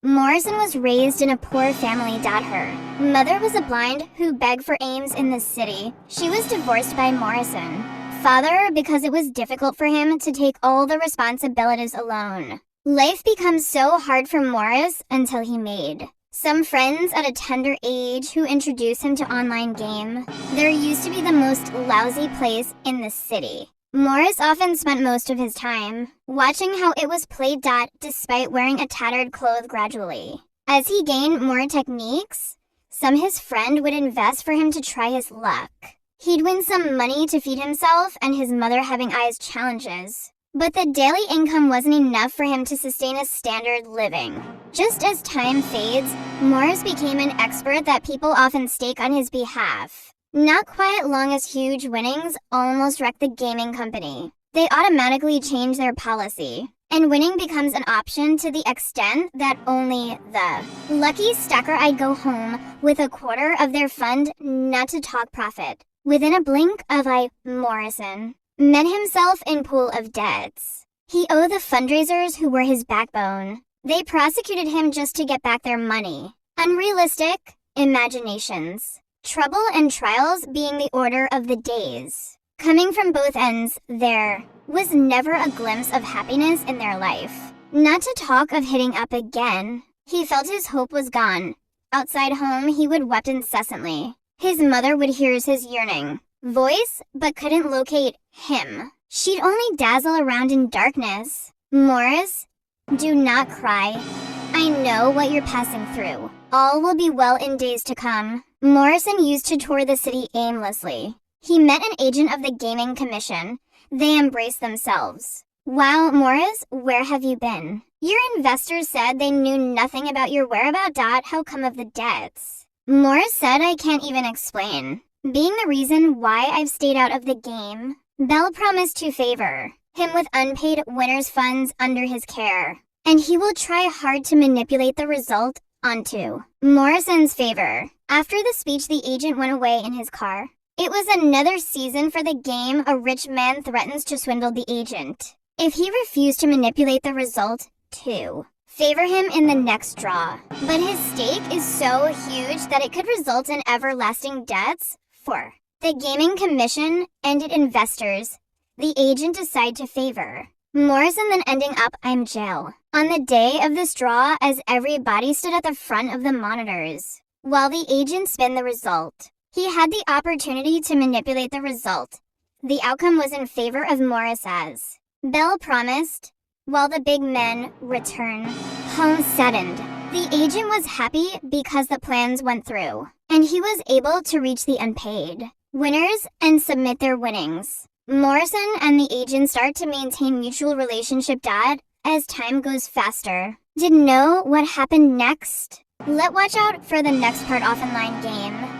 Morrison was raised in a poor family. Her mother was a blind who begged for aims in the city. She was divorced by Morrison. Father, because it was difficult for him to take all the responsibilities alone. Life becomes so hard for Morris until he made some friends at a tender age who introduced him to online game. There used to be the most lousy place in the city. Morris often spent most of his time watching how it was played. Despite wearing a tattered cloth gradually. As he gained more techniques, some his friend would invest for him to try his luck. He'd win some money to feed himself and his mother having eyes challenges. But the daily income wasn't enough for him to sustain a standard living. Just as time fades, Morris became an expert that people often stake on his behalf. Not quite long as huge winnings almost wrecked the gaming company. They automatically change their policy, and winning becomes an option to the extent that only the lucky stacker I'd go home with a quarter of their fund, not to talk profit. Within a blink of eye, Morrison met himself in pool of debts. He owed the fundraisers who were his backbone. They prosecuted him just to get back their money. Unrealistic imaginations. Trouble and trials being the order of the days. Coming from both ends, there was never a glimpse of happiness in their life. Not to talk of hitting up again. He felt his hope was gone. Outside home, he would wept incessantly. His mother would hear his yearning voice, but couldn't locate him. She'd only dazzle around in darkness. Morris, do not cry. I know what you're passing through. All will be well in days to come. Morrison used to tour the city aimlessly. He met an agent of the Gaming Commission. They embraced themselves. Wow, Morris, where have you been? Your investors said they knew nothing about your whereabouts. How come of the debts? Morris said, I can't even explain. Being the reason why I've stayed out of the game. Bell promised to favor him with unpaid winners' funds under his care, and he will try hard to manipulate the result onto Morrison's favor. After the speech, the agent went away in his car. It was another season for the game. A rich man threatens to swindle the agent if he refused to manipulate the result to favor him in the next draw. But his stake is so huge that it could result in everlasting debts for the Gaming Commission and its investors. The agent decided to favor Morrison, then ending up in jail on the day of this draw as everybody stood at the front of the monitors while the agent spun the result. He had the opportunity to manipulate the result. The outcome was in favor of Morris as Bell promised. While the big men returned home saddened, the agent was happy because the plans went through, and he was able to reach the unpaid winners and submit their winnings. Morrison and the agent start to maintain mutual relationship. As time goes faster, didn't know what happened next. Watch out for the next part of online game.